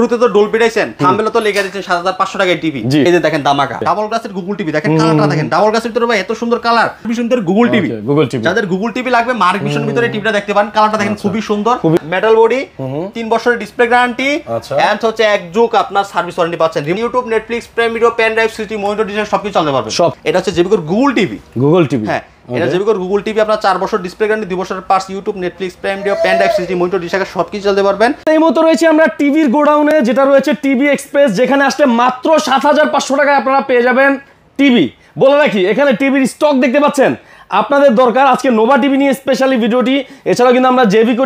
শুরুতে তো ডোল পিটাইছেন, থাম্বনেলে তো লেখা দিয়েছেন 7500 টাকায় টিভি। এই যে দেখেন দামাকা ডাবল গ্লাসের গুগল টিভি, দেখেন কালারটা দেখেন, ডাবল গ্লাসের ভিতরে ভাই এত সুন্দর কালার, খুবই সুন্দর গুগল টিভি। যাদের গুগল টিভি লাগবে মার্ক ভিশন ভিতরে টিভিটা দেখতে পান, কালারটা দেখেন খুবই সুন্দর, মেটাল বডি, 3 বছরের ডিসপ্লে গ্যারান্টি, এন্ড হচ্ছে এক যুগ আপনার সার্ভিস ওয়ারেন্টি পাচ্ছেন। YouTube, Netflix, prime video, pen drive, সিটি, মনিটর, ডিজাইন সবকিছু চালাতে পারবেন। এটা হচ্ছে জেবিকোর গুগল টিভি। গুগল টিভি, হ্যাঁ এটা জেবিকোর গুগল টিভি, আপনার 4 বছর ডিসপ্লে গ্যারান্টি, 2 বছরের parts, YouTube, Netflix, prime video, pen drive, সিটি, মনিটর, ডিজাইন সবকিছু চালাতে পারবেন। এই মতো রয়েছে আমরা টিভির গোডাউনে, যেটা রয়েছে টিভি এক্সপ্রেস, যেখানে আসলে মাত্র 7500 টাকায় আপনারা পেয়ে যাবেন টিভি। বলে রাখি এখানে টিভির স্টক দেখতে পাচ্ছেন, আপনাদের দরকার আজকে নোভা টিভি নিয়ে স্পেশালি ভিডিওটি। এছাড়াও কিন্তু আমরা জেবিকো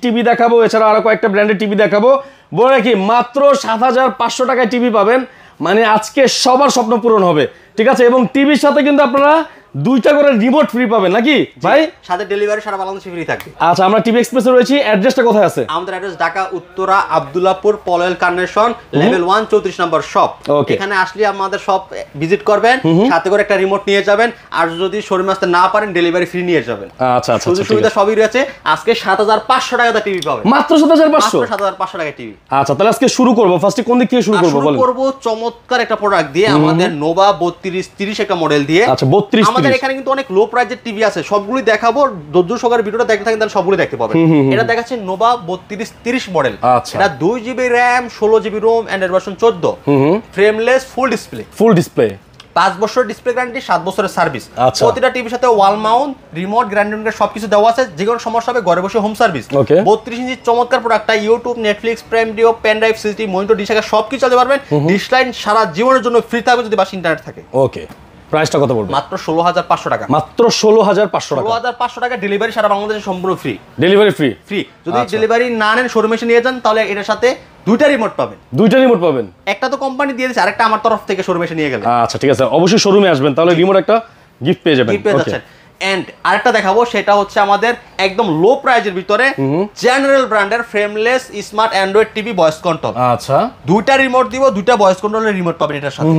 টিভি দেখাবো, এছাড়াও আরো কয়েকটা ব্র্যান্ডের টিভি দেখাবো। বলে রাখি মাত্র 7500 টাকায় টিভি পাবেন, মানে আজকে সবার স্বপ্ন পূরণ হবে, ঠিক আছে। এবং টিভির সাথে কিন্তু আপনারা 2টা করে রিমোট ফ্রি পাবেন নাকি ভাই? সাথে ডেলিভারি সারা বাংলাদেশে ফ্রি থাকবে। আচ্ছা, আমরা টিভি এক্সপ্রেসে রয়েছি, অ্যাড্রেসটা কোথায় আছে? আমাদের address Dhaka Uttara Abdullahpur Polwel carnation level 1 34 নম্বর শপ। এখানে আসলে আমাদের শপ ভিজিট করবেন, সাথে করে একটা রিমোট নিয়ে যাবেন, আর যদি শোরুমে আসতে না পারেন ডেলিভারি ফ্রি নিয়ে যাবেন। আচ্ছা আচ্ছা, সুবিধা সবই রয়েছে। আজকে 7500 টাকাতে টিভি পাবেন, মাত্র 7500, 7500 টাকা টিভি। আচ্ছা, তাহলে আজকে শুরু করব। ফার্স্টে কোন দিক থেকে শুরু করব বলেন? শুরু করব চমৎকার একটা প্রোডাক্ট দিয়ে, আমাদের নোভা 3230 একটা মডেল দিয়ে। আচ্ছা 3230। আমাদের এখানে কিন্তু অনেক লো প্রাইজের টিভি আছে, সবগুলো দেখাবো। ধৈর্য সহকারে ভিডিওটা দেখতে থাকেন, তাহলে সবগুলো দেখতে পাবেন। এটা দেখাচ্ছে নোভা 3230 মডেল। এটা 2GB RAM, 16GB ROM, Android version 14, frameless, full display. 5 বছর ডিসপ্লে গ্যারান্টি, 7 বছরের সার্ভিস। প্রতিটা টিভির সাথে ওয়াল মাউন্ট, রিমোট, গ্যারান্টি সবকিছু দেওয়া আছে। যে কোনো সমস্যা হবে ঘরে বসে হোম সার্ভিস। 32 ইঞ্চি চমৎকার প্রোডাক্টটা YouTube, Netflix, prime video, pen drive, সিটি, মনিটর, ডিশ সবকিছু চালাতে পারবেন। ডিশলাইন সারা জীবনের জন্য ফ্রি থাকবে যদি বাসা ইন্টারনেট থাকে। ওকে, প্রাইসটা কত পড়বে? মাত্র 16500 টাকা। মাত্র 16500 টাকা। 16500 টাকা ডেলিভারি সারা বাংলাদেশে সম্পূর্ণ ফ্রি। Delivery free. যদি ডেলিভারি না নেন শোরুমে এসে নিয়ে যান, তাহলে এটার সাথে 2টা রিমোট পাবেন। 2টা রিমোট পাবেন, একটা তো কোম্পানি দিয়ে দিয়েছে, আরেকটা আমার তরফ থেকে শোরুমে এসে নিয়ে গেলে। আচ্ছা ঠিক আছে, অবশ্যই শোরুমে আসবেন, তাহলে রিমোট একটা গিফট পেয়ে যাবেন। এন্ড আরেকটা দেখাবো, সেটা হচ্ছে আমাদের একদম লো প্রাইজের ভিতরে জেনারেল ব্র্যান্ডের frameless smart Android TV voice control. আচ্ছা, 2টা রিমোট দিব, 2টা ভয়েস কন্ট্রোলের রিমোট পাবেন এটার সাথে।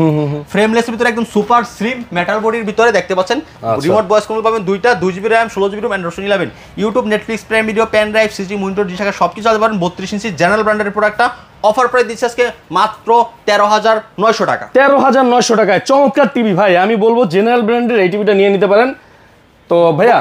ফ্রেমলেস এর ভিতরে একদম সুপার স্লিম মেটাল বডির ভিতরে দেখতে পাচ্ছেন। রিমোট ভয়েস কন্ট্রোল পাবেন 2টা, 2GB RAM, 16GB ROM, Android 11, YouTube, Netflix, prime video, pen drive, সিজি, মনিটর, ডিশ সবকিছু চালাতে পারেন। 32 ইঞ্চি জেনারেল ব্র্যান্ডের প্রোডাক্টটা অফার প্রাইস দিচ্ছে আজকে মাত্র 13900 টাকা। 13900 টাকায় চমৎকার টিভি ভাই। আমি বলবো জেনারেল ব্র্যান্ডের এই টিভিটা নিয়ে নিতে পারেন। তো ভাইয়া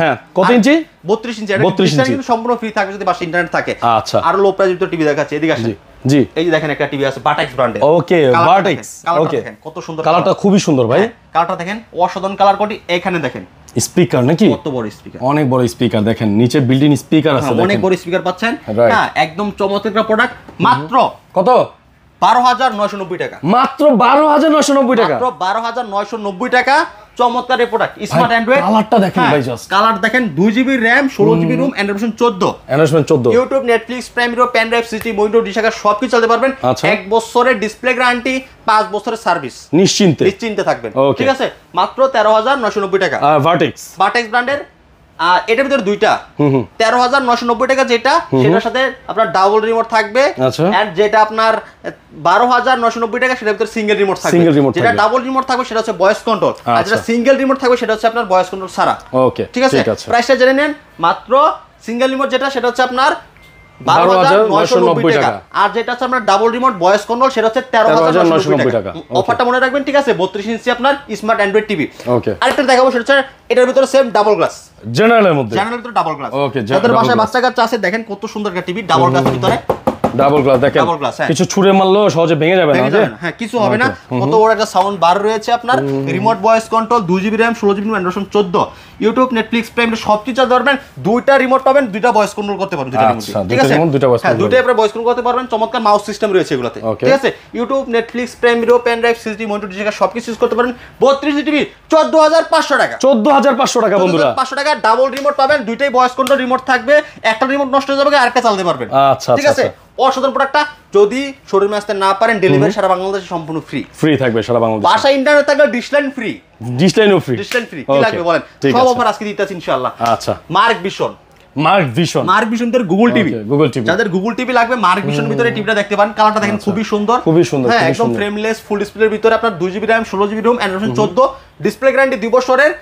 হ্যাঁ, কত ইঞ্চি? 32 ইঞ্চি। 32 ইঞ্চি কিন্তু সম্পূর্ণ ফ্রি থাকবে যদি বাসা ইন্টারনেট থাকে। আচ্ছা, আর লো প্রাইস ভিতরে টিভি দেখাচ্ছে, এদিকে আসেন। জি, এই যে দেখেন একটা টিভি আছে বাটাক্স ব্র্যান্ডের। ওকে, বাটাক্স। ওকে, কত সুন্দর কালারটা, খুবই সুন্দর ভাই। কালারটা দেখেন, অসাধারণ কালার কোটি। এখানে দেখেন স্পিকার নাকি, কত বড় স্পিকার, অনেক বড় স্পিকার। দেখেন নিচে বিল্ট-ইন স্পিকার আছে, অনেক বড় স্পিকার পাচ্ছেন। হ্যাঁ, একদম চমৎকার প্রোডাক্ট। মাত্র কত? 12990 টাকা। মাত্র 12990 টাকা। মাত্র 12990 টাকা। চমৎকার এই প্রোডাক্ট স্মার্ট অ্যান্ড্রয়েড। কালারটা দেখেন ভাই, জাস্ট কালার দেখেন। 2GB RAM, 16GB ROM, Android version 14, YouTube, Netflix, prime video, pen drive, সিটি, মনিটর, ডিশ সবকিছু চালাতে পারবেন। 1 বছরের ডিসপ্লে গ্যারান্টি, 5 বছরের সার্ভিস। নিশ্চিন্তে থাকবেন, ঠিক আছে। মাত্র 13990 টাকা। ভার্টেক্স ব্র্যান্ডের। এটার ভিতরে 2টা 13990 টাকা, যেটা সেটার সাথে আপনার ডাবল রিমোট থাকবে। এন্ড যেটা আপনার 12990 টাকা, সেটার ভিতরে সিঙ্গেল রিমোট থাকবে। যেটা ডাবল রিমোট থাকবে সেটা হচ্ছে ভয়েস কন্ট্রোল, আর যেটা সিঙ্গেল রিমোট থাকবে সেটা হচ্ছে আপনার ভয়েস কন্ট্রোল ছাড়া। ওকে, ঠিক আছে। প্রাইসটা জেনে নেন। মাত্র সিঙ্গেল রিমোট যেটা, সেটা হচ্ছে আপনার 12990 টাকা, আর যেটা হচ্ছে আপনার ডাবল রিমোট ভয়েস কন্ট্রোল সেটা হচ্ছে 13990 টাকা। অফারটা মনে রাখবেন, ঠিক আছে। 32 ইঞ্চি আপনার স্মার্ট অ্যান্ড্রয়েড টিভি। ওকে, আরেকটা দেখাবো, সেটা হচ্ছে এটার ভিতরে সেম ডাবল গ্লাস, জেনারেলের মধ্যে, জেনারেলের ভিতরে ডাবল গ্লাস। ওকে, যাদের বাসায় বাচ্চা কাচ্চা আছে, দেখেন কত সুন্দর একটা টিভি ডাবল গ্লাসের ভিতরে। ডাবল গ্লাস দেখেন, কিছু ছুঁড়ে মারলেও সহজে ভেঙে যাবে না। হ্যাঁ, কিছু হবে না। কত বড় একটা সাউন্ড বার রয়েছে আপনার। Remote voice control, 2GB RAM, 16GB ROM, Android 14, YouTube, Netflix, prime সবকিছু চালাতে পারবেন। 2টা রিমোট পাবেন, 2টা ভয়েস কন্ট্রোল করতে পারবেন। দুটো রিমোট, ঠিক আছে। হ্যাঁ, 2টাই আপনারা ভয়েস কন্ট্রোল করতে পারবেন। চমৎকার মাউস সিস্টেম রয়েছে এগুলোতে, ঠিক আছে। YouTube, Netflix, prime video, pen drive, CD, monitor, dish সবকিছু ইউজ করতে পারেন। 32 টিভি 14500 টাকা। 14500 টাকা বন্ধুরা। 500 টাকা ডাবল রিমোট পাবেন, 2টাই ভয়েস কন্ট্রোল রিমোট থাকবে। একটা রিমোট নষ্ট হয়ে যাবে, আরেকটা চালাতে পারবেন। আচ্ছা, ঠিক আছে। অসাধারণ প্রোডাক্টটা। যদি শোরুমে আসতে না পারেন, ডেলিভারি সারা বাংলাদেশে সম্পূর্ণ ফ্রি থাকবে সারা বাংলাদেশে। বাসা ইন্টারনেট থাকলে ডিশলাইন ফ্রি। কি লাগবে বলেন? সব অফার আজকে দিতেছি ইনশাআল্লাহ। আচ্ছা, মার্ক ভিশন এর গুগল টিভি। যাদের গুগল টিভি লাগবে মার্ক ভিশন ভিতরে টিভিটা দেখতে পান। কালারটা দেখেন খুবই সুন্দর। হ্যাঁ, একদম ফ্রেমলেস ফুল ডিসপ্লের ভিতরে আপনার 2GB RAM, 16GB ROM, Android 14, display guarantee 2 বছরের,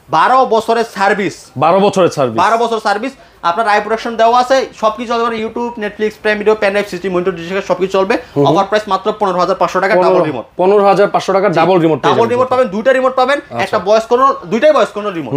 12 বছরের সার্ভিস, 12 বছরের সার্ভিস, 12 বছর সার্ভিস। আপনার আই প্রোডাকশন দেওয়া আছে, সবকিছু চলবে, YouTube, Netflix, prime video, pen drive, system, monitor, dish সবকিছু চলবে। অফার প্রাইস মাত্র 15,500 টাকা, ডাবল রিমোট। 15,500 টাকা ডাবল রিমোট, ডাবল রিমোট পাবেন, দুইটা রিমোট পাবেন, একটা ভয়েস কোনো, দুইটাই ভয়েস কোনো রিমোট,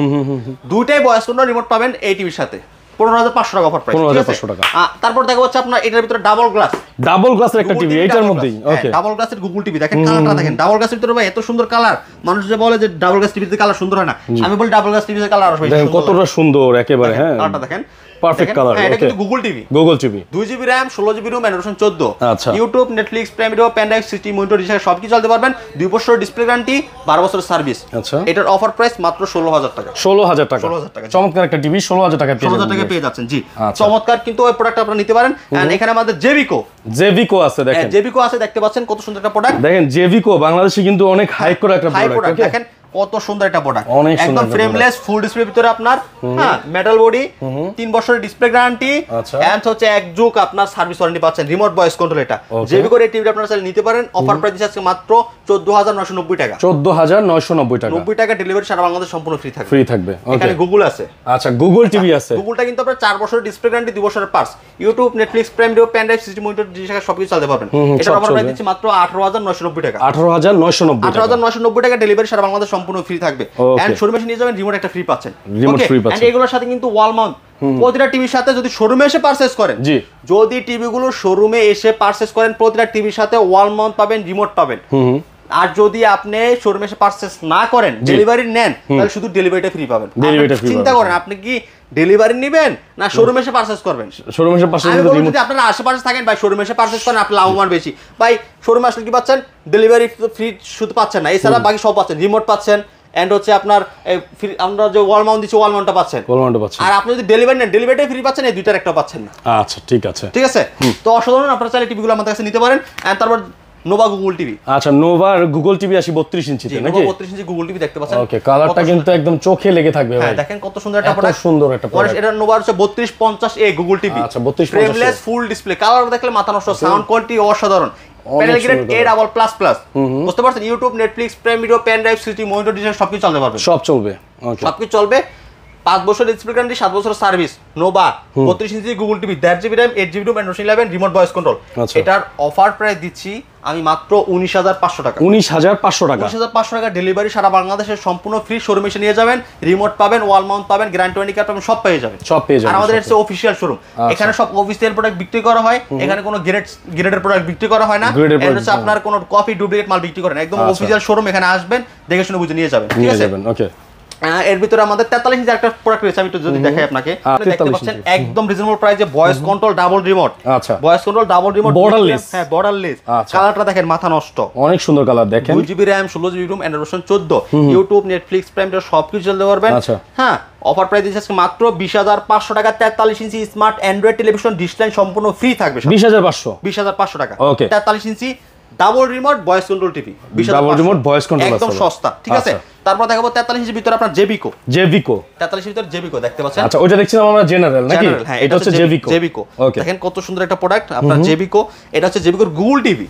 দুইটাই ভয়েস কোনো রিমোট পাবেন এই টিভির সাথে। 15,500 টাকা অফার প্রাইস, 15,500 টাকা। তারপর দেখা হচ্ছে আপনার এটার ভিতরে ডাবল গ্লাস, ডাবল গ্লাসের একটা টিভি এটার মধ্যেই। ওকে, ডাবল গ্লাসের গুগল টিভি। দেখেন কালারটা দেখেন, ডাবল গ্লাসের ভিতরে ভাই এত সুন্দর কালার। মানুষ যে বলে যে ডাবল গ্লাস টিভিতে কালার সুন্দর হয় না, আমি বলি ডাবল গ্লাস টিভিতে কালার আসবে। দেখেন কতটা সুন্দর একেবারে। হ্যাঁ, কালারটা দেখেন, পারফেক্ট কালার। এটা কিন্তু Google TV, Google TV, 2GB RAM, 16GB ROM, Android 14। আচ্ছা, YouTube, Netflix, prime video, pen drive, system, monitor, dish সবকিছু চলতে পারবেন। 2 বছর ডিসপ্লে গ্যারান্টি, 12 বছরের সার্ভিস। আচ্ছা, এটার অফার প্রাইস মাত্র 16,000 টাকা। 16,000 টাকা, 16,000 টাকা। চমৎকার একটা টিভি 16,000 টাকা পেয়ে 16,000 টাকা পেয়ে যাচ্ছেন। জি, চমৎকার কিন্তু ওই প্রোডাক্ট আপনারা নিতে পারেন। এন্ড এখানে আমাদের জেভিকো আছে, দেখেন জেভিকো আছে, দেখতে পাচ্ছেন কত সুন্দর একটা প্রোডাক্ট। দেখেন জেভিকো বাংলাদেশে কিন্তু অনেক হাই করে একটা প্রোডাক্ট। দেখেন কত সুন্দর একটা প্রোডাক্ট, একদম ফ্রেমলেস, ফুল ডিসপ্লের ভিতরে আপনার, হ্যাঁ, মেটাল বডি, 3 বছরের ডিসপ্লে গ্যারান্টি, এন্ড হচ্ছে এক যুগ আপনার সার্ভিস ওয়ারেন্টি পাচ্ছেন, রিমোট ভয়েস কন্ট্রোল। এটা জেভিকোর এই টিভিটা আপনারা চাইলে নিতে পারেন। অফার প্রাইস আছে মাত্র 14,990 টাকা, 14,990 টাকা। 90 টাকা ডেলিভারি, সারা বাংলাদেশ সম্পূর্ণ ফ্রি থাকবে। ফ্রি থাকবে। এখানে গুগল আছে। আচ্ছা, গুগল টিভি আছে। গুগলটা কিন্তু আপনার 4 বছরের ডিসপ্লে গ্যারান্টি, 2 বছরের parts, YouTube, Netflix, prime video, pen drive, system, monitor, dish সবকিছু চালাতে পারবেন। এটা অফার প্রাইস দিচ্ছি মাত্র 18,990 টাকা। 18,990 টাকা ডেলিভারি, সারা বাংলাদেশ সম্পূর্ণ ফ্রি থাকবে। এন্ড শোরুমে নিয়ে যাবেন, রিমোট একটা ফ্রি পাচ্ছেন। এন্ড এগুলোর সাথে কিন্তু ওয়াল মাউন্ট, প্রতিটা টিভির সাথে যদি শোরুমে এসে পারচেজ করেন, জি, যদি টিভিগুলো শোরুমে এসে পারচেজ করেন, প্রতিটা টিভির সাথে ওয়াল মাউন্ট পাবেন, রিমোট পাবেন। আর যদি আপনি শোরুমে এসে পারচেজ না করেন, ডেলিভারি নেন, তাহলে শুধু ডেলিভারিটা ফ্রি পাবেন। চিন্তা করেন আপনি কি ডেলিভারি নেবেন না শোরুমে এসে পারচেজ করবেন? শোরুমে এসে পারচেজ করবেন। যদি আপনারা আশেপাশে থাকেন ভাই, শোরুমে এসে পারচেজ করেন, আপনি লাভবান বেশি। ভাই শোরুমে আসলে কি পাচ্ছেন? ডেলিভারি ফ্রি শুধু পাচ্ছেন না, এছাড়া বাকি সব পাচ্ছেন, রিমোট পাচ্ছেন, এন্ড হচ্ছে আপনার আমরা যে ওয়াল মাউন্ট দিচ্ছি, ওয়াল মাউন্টটা পাচ্ছেন। আর আপনি যদি ডেলিভারি নেন, ডেলিভারিটা ফ্রি পাচ্ছেন, এই দুইটার একটা পাচ্ছেন না। আচ্ছা, ঠিক আছে, ঠিক আছে। তো অসাধারণ, আপনারা চাইলে টিভিগুলো আমাদের কাছে নিতে পারেন। এন্ড তারপর নোভা গুগল টিভি। আচ্ছা, নোভার গুগল টিভি আসি 32 ইঞ্চিতে নাকি? 32 ইঞ্চি গুগল টিভি দেখতে পাচ্ছেন। ওকে, কালারটা কিন্তু একদম চোখে লেগে থাকবে ভাই। হ্যাঁ, দেখেন কত সুন্দর একটা প্রোডাক্ট, সুন্দর একটা প্রোডাক্ট। এটা নোভার হচ্ছে 3250A গুগল টিভি। আচ্ছা, 3250 ফ্রেমলেস, ফুল ডিসপ্লে, কালার দেখলে মাথা নষ্ট, সাউন্ড কোয়ালিটি অসাধারণ, প্যানেল গ্রেড A+++। বুঝতে পারছেন? YouTube, Netflix, prime video, pen drive, system, monitor, dish সবকিছু চলতে পারবে, সব চলবে। ওকে, সবকিছু চলবে। 5 বছর ডিসপ্লে গ্যারান্টি, 7 বছরের service. Nova 32 inch Google TV, 1.5GB RAM, 8GB ROM, Android 11, remote voice control. এটার অফার প্রাইস দিচ্ছি আমি মাত্র 19,500 টাকা। 19,500 টাকা, 19,500 টাকা ডেলিভারি, সারা বাংলাদেশের সম্পূর্ণ ফ্রি। শোরুমে এসে নিয়ে যাবেন, রিমোট পাবেন, ওয়াল মাউন্ট পাবেন, গ্যারান্টি ওয়ারেন্টি কার্ড পাবেন, সব পেয়ে যাবেন, সব পেয়ে যাবেন। আর আমাদের হচ্ছে অফিশিয়াল শোরুম, এখানে সব অফিসিয়াল প্রোডাক্ট বিক্রি করা হয়, এখানে কোনো গ্রেডের প্রোডাক্ট বিক্রি করা হয় না। এর হচ্ছে আপনার কোনো কপি, ডুপ্লিকেট মাল বিক্রি করেন, একদম অফিশিয়াল শোরুম, এখানে আসবেন, দেখে শুনে বুঝে নিয়ে যাবেন। ঠিক আছে। ওকে, এর ভিতরে আমাদের 43 ইঞ্চি একটা প্রোডাক্ট রয়েছে, আমি একটু যদি দেখাই আপনাকে, দেখতে পাচ্ছেন একদম রিজনেবল প্রাইসে ভয়েস কন্ট্রোল ডাবল রিমোট। আচ্ছা, voice control double remote, borderless. হ্যাঁ, বর্ডারলেস। কালারটা দেখেন মাথা নষ্ট, অনেক সুন্দর কালার। দেখেন 2GB RAM, 16GB ROM, Android 14, YouTube, Netflix, prime video সবকিছু চলতে পারবেন। আচ্ছা, হ্যাঁ, অফার প্রাইস দিচ্ছে মাত্র 20,500 টাকা। 43 inch smart Android television, dish line সম্পূর্ণ ফ্রি থাকবে। 20,500 টাকা। Okay, 43 inch double remote voice control TV, double remote voice control, একদম সস্তা। ঠিক আছে। তারপর দেখাবো 43 ইঞ্চির ভিতরে আপনার জেভিকো। 43 ইঞ্চির ভিতরে জেভিকো দেখতে পাচ্ছেন। আচ্ছা, ওইটা দেখছিলাম আমরা জেনারেল নাকি? হ্যাঁ, এটা হচ্ছে জেভিকো। দেখেন কত সুন্দর একটা প্রোডাক্ট আপনার জেভিকো। এটা হচ্ছে জেভিকোর গুগল টিভি।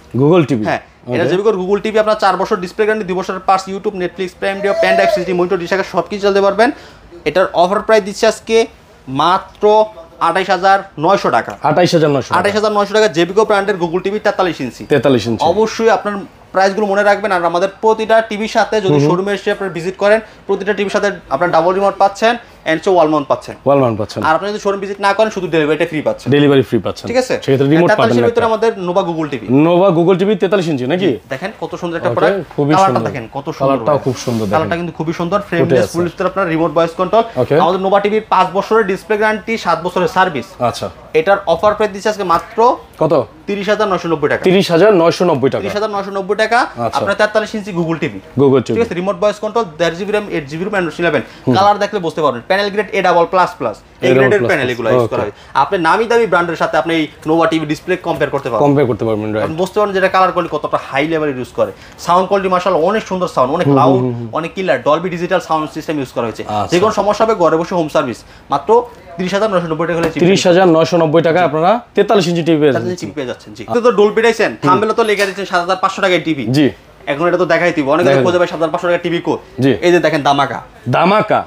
হ্যাঁ, এটা জেভিকোর গুগল টিভি, আপনার 4 বছর ডিসপ্লে গ্যারান্টি, 2 বছরের parts, YouTube, Netflix, prime video, pen drive, system, monitor, dish সবকিছু চলতে পারবেন। এটার অফার প্রাইস দিচ্ছে আজকে মাত্র 28,900 টাকা। 28,900 টাকা জেভিকো ব্র্যান্ডের গুগল টিভি 43 ইঞ্চি। অবশ্যই আপনার প্রাইসগুলো মনে রাখবেন। আর আমাদের প্রতিটা টিভির সাথে যদি শোরুমে এসে আপনারা ভিজিট করেন, প্রতিটা টিভির সাথে আপনারা ডাবল রিমোট পাচ্ছেন, এন্ড ওয়াল মাউন্ট পাচ্ছেন। আর আপনি যদি শোরুম ভিজিট না করেন, শুধু ডেলিভারিটা ফ্রি পাচ্ছেন। ঠিক আছে। সেক্ষেত্রে রিমোট পাবেন। এর ভিতরে আমাদের নোভা গুগল টিভি 43 ইঞ্চি নাকি? দেখেন কত সুন্দর একটা প্রোডাক্ট, কালারটা দেখেন কত সুন্দর, কালারটাও খুব সুন্দর, কালারটা কিন্তু খুবই সুন্দর, ফ্রেমলেস, ফুল ডিসপ্লে, আপনার রিমোট ভয়েস কন্ট্রোল। আমাদের নোভা টিভির 5 বছরের ডিসপ্লে গ্যারান্টি, 7 বছরের সার্ভিস। আচ্ছা, এটার অফার প্রাইস দিচ্ছে আজকে মাত্র কত? 30,990 টাকা। 30,990 টাকা। আপনার 43 ইঞ্চি গুগল টিভি। ঠিক আছে। Remote voice control, 1.5GB RAM, 8GB ROM, Android 11। Colour দেখলে বুঝতে পারবেন, প্যানেল গ্রেড A+++। এই গ্রেডের প্যানেল এগুলো ইউজ করা হয়। আপনি নামি দামি ব্র্যান্ডের সাথে আপনি নোভা টিভি ডিসপ্লে কম্পেয়ার করতে পারবেন। আপনি বুঝতে পারবেন যেটা কালার কোয়ালিটি কতটা হাই লেভেল ইউজ করে। সাউন্ড কোয়ালিটি মাশাআল্লাহ অনেক সুন্দর সাউন্ড, অনেক লাউড, অনেক killer, Dolby digital sound system use করা হয়েছে। যে কোনো সমস্যা হবে ঘরে বসে হোম সার্ভিস, মাত্র 30,990 টাকা হলে 30,990 টাকায় আপনারা 43 ইঞ্চি টিভি পেয়ে যাচ্ছেন। জি, তো ডলবি ডাইছেন, থাম্বনেলে তো লেখা দিয়েছেন 7,500 টাকায় টিভি। জি, এখন এটা তো দেখাই দিব, অনেকে খোঁজে ভাই 7500 টাকা টিভি কো, এই যে দেখেন দামাকা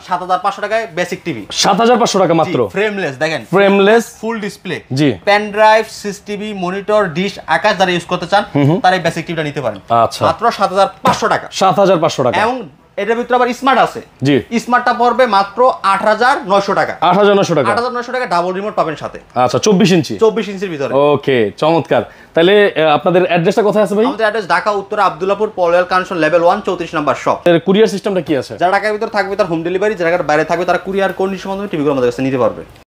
7500 টাকায় বেসিক টিভি, 7500 টাকা মাত্র, ফ্রেমলেস, দেখেন ফ্রেমলেস ফুল ডিসপ্লে, জি, পেন ড্রাইভ, সিস টিভি, মনিটর, ডিশ, আকাশ যারা ইউজ করতে চান তারা এই বেসিক টিভিটা নিতে পারেন। আচ্ছা, মাত্র 7500 টাকা, 7500 টাকা। এবং এটার ভিতরে আবার স্মার্ট আছে, জি, স্মার্টটা পড়বে মাত্র 8900 টাকা, 8900 টাকা, 8900 টাকা ডাবল রিমোট পাবেন সাথে। আচ্ছা, 24 ইঞ্চি, 24 ইঞ্চির ভিতরে। ওকে, চমৎকার। তাহলে আপনাদের অ্যাড্রেসটা কোথায় আছে ভাই? আমাদের address Dhaka Uttara Abdullahpur Polwel connection level 1 34 number shop. এর কুরিয়ার সিস্টেমটা কি আছে? যারা ঢাকার ভিতরে থাকবে তার হোম ডেলিভারি, যারা বাইরে থাকবে তারা কুরিয়ার কন্ডিশন মাধ্যমে টিভিগুলো আমাদের কাছে নিতে পারবে।